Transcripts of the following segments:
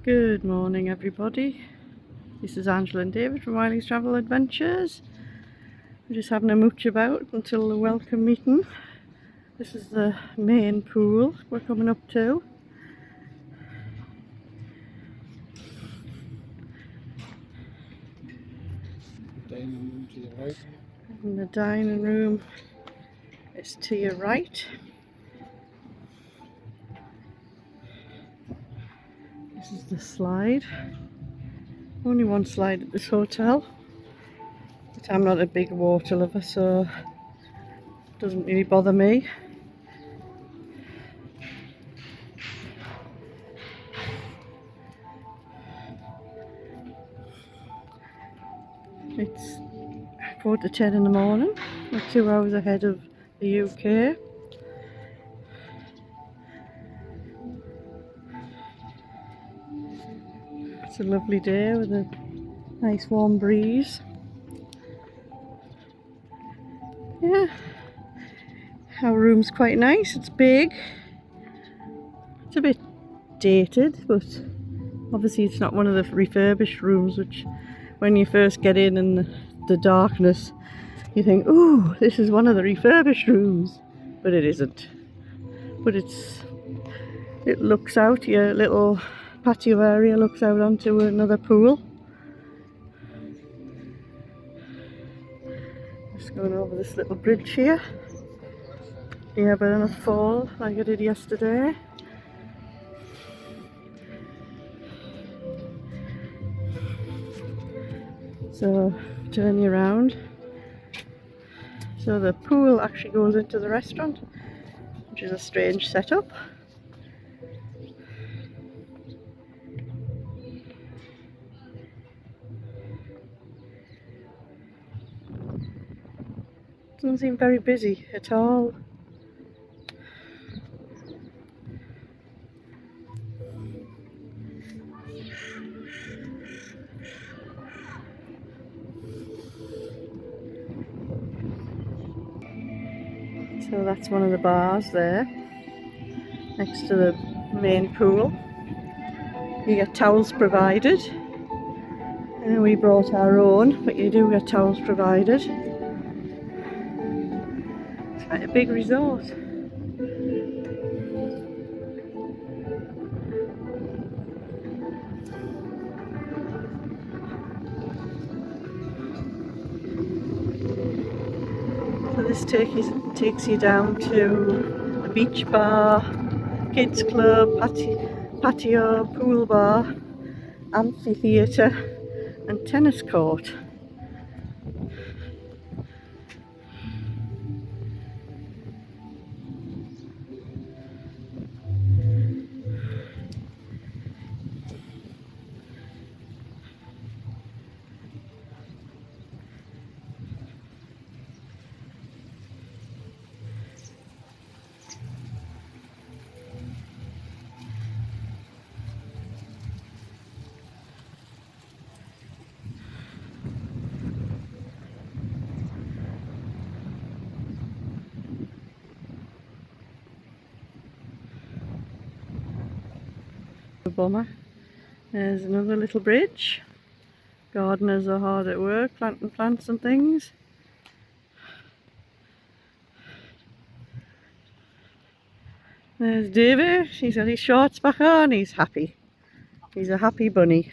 Good morning everybody, this is Angela and David from Wyllie's Travel Adventures. We're just having a mooch about until the welcome meeting. This is the main pool we're coming up to. Dining room to your right. And the dining room is to your right. This is the slide. Only one slide at this hotel, but I'm not a big water lover, so it doesn't really bother me. It's 4:10 in the morning. We're 2 hours ahead of the UK. It's a lovely day with a nice warm breeze. Yeah, our room's quite nice. It's big. It's a bit dated, but obviously it's not one of the refurbished rooms, which when you first get in the darkness you think, oh, this is one of the refurbished rooms, but it isn't. But it looks out, your little patio area looks out onto another pool. Just going over this little bridge here. Yeah, but not fall like I did yesterday. So turn you around. So the pool actually goes into the restaurant, which is a strange setup. Doesn't seem very busy at all. So that's one of the bars there, next to the main pool. You get towels provided. And we brought our own, but you do get towels provided. It's quite a big resort. So this takes you down to the beach bar, kids club, patio, pool bar, amphitheatre and tennis court. Bomber. There's another little bridge. Gardeners are hard at work planting plants and things. There's David. He's got his shorts back on. He's happy. He's a happy bunny.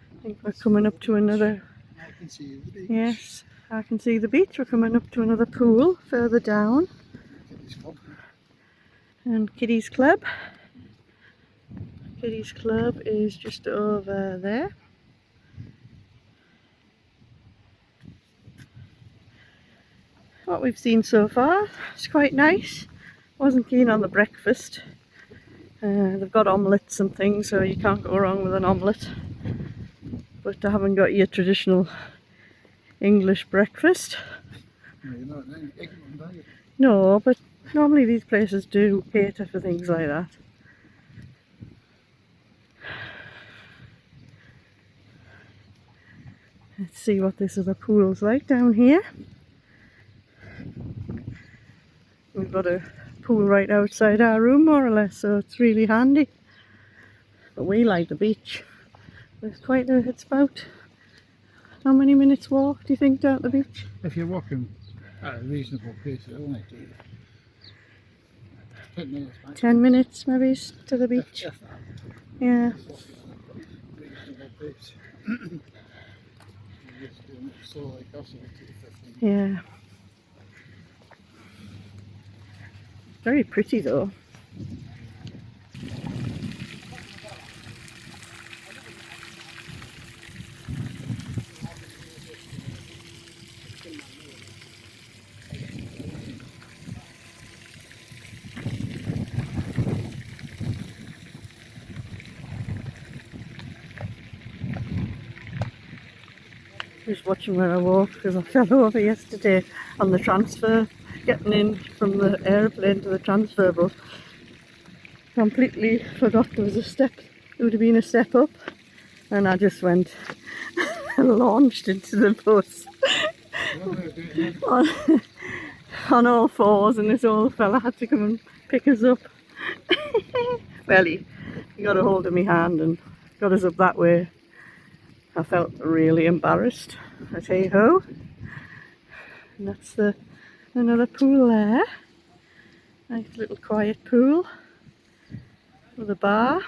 I think we're coming up to another. I can see the beach. Yes, I can see the beach. We're coming up to another pool further down. And Kiddies Club. Kiddies Club is just over there. What we've seen so far, it's quite nice. Wasn't keen on the breakfast. They've got omelettes and things, so you can't go wrong with an omelette. But I haven't got your traditional English breakfast. No, you're not ignorant, are you? No, but normally these places do cater for things like that. Let's see what this other pool's like down here. We've got a pool right outside our room, more or less, so it's really handy. But we like the beach. It's it's about, how many minutes walk do you think down the beach? If you're walking at a reasonable pace, it'll only take 10 minutes. 10 minutes maybe to the beach. If that. Yeah. Reasonable pace. You're just doing it slowly, because it'll take 15. Yeah. Very pretty though. Just watching where I walk because I fell over yesterday on the transfer, getting in from the aeroplane to the transfer bus. Completely forgot there was a step, there would have been a step up, and I just went and launched into the bus on all fours, and this old fella had to come and pick us up. Well, he got a hold of my hand and got us up that way. I felt really embarrassed, but hey ho. And that's another pool there. Nice little quiet pool with a bar.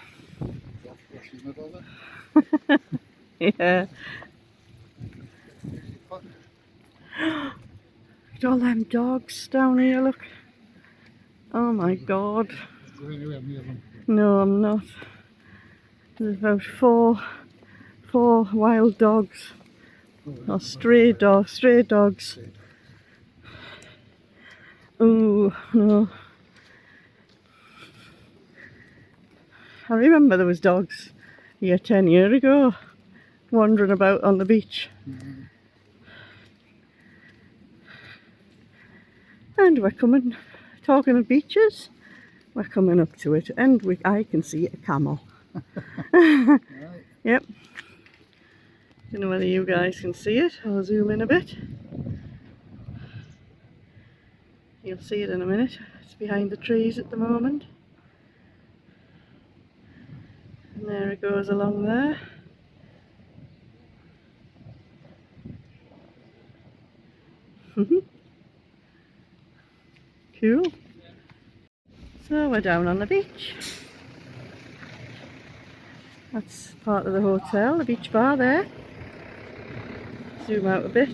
Yeah. Look at all them dogs down here, look. Oh my god. No, I'm not. There's about four wild dogs, or stray dogs. Oh no. I remember there was dogs here 10 years ago wandering about on the beach. And we're coming, talking of beaches, we're coming up to it, and I can see a camel. Right. Yep. Don't know whether you guys can see it. I'll zoom in a bit. You'll see it in a minute. It's behind the trees at the moment. And there it goes along there. Cool. So we're down on the beach. That's part of the hotel, the beach bar there. Zoom out a bit.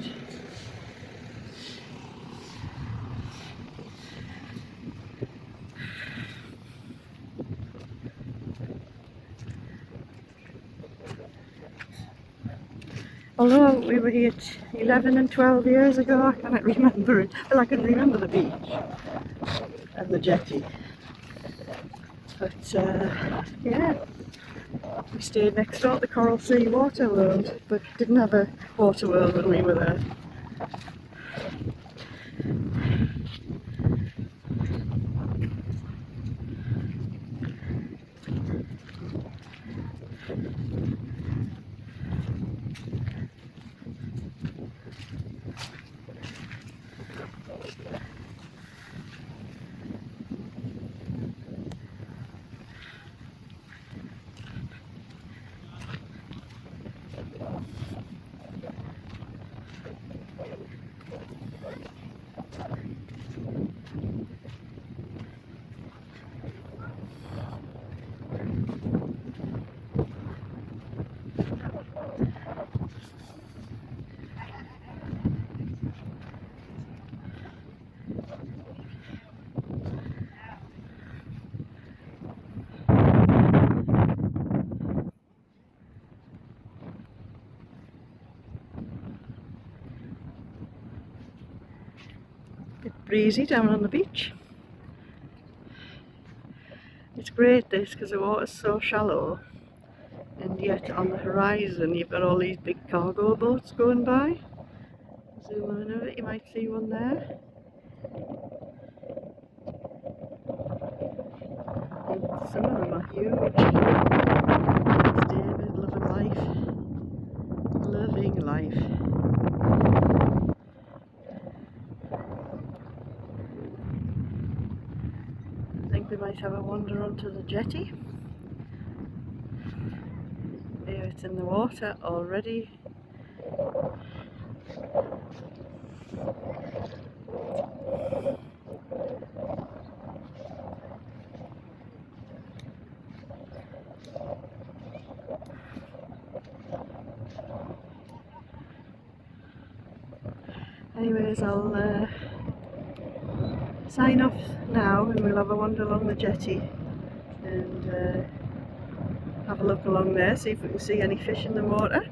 Although we were here 11 and 12 years ago, I cannot remember it. Well, I can remember the beach and the jetty. But yeah, we stayed next door at the Coral Sea Water World, but didn't have a water world when we were there. Bit breezy down on the beach. It's great this because the water's so shallow, and yet on the horizon you've got all these big cargo boats going by. Zoom in a bit, you might see one there. And some of them are huge. It's David, loving life. Loving life. think we might have a wander onto the jetty. Here it's in the water already. Anyways, I'll sign off now and we'll have a wander along the jetty and have a look along there, see if we can see any fish in the water.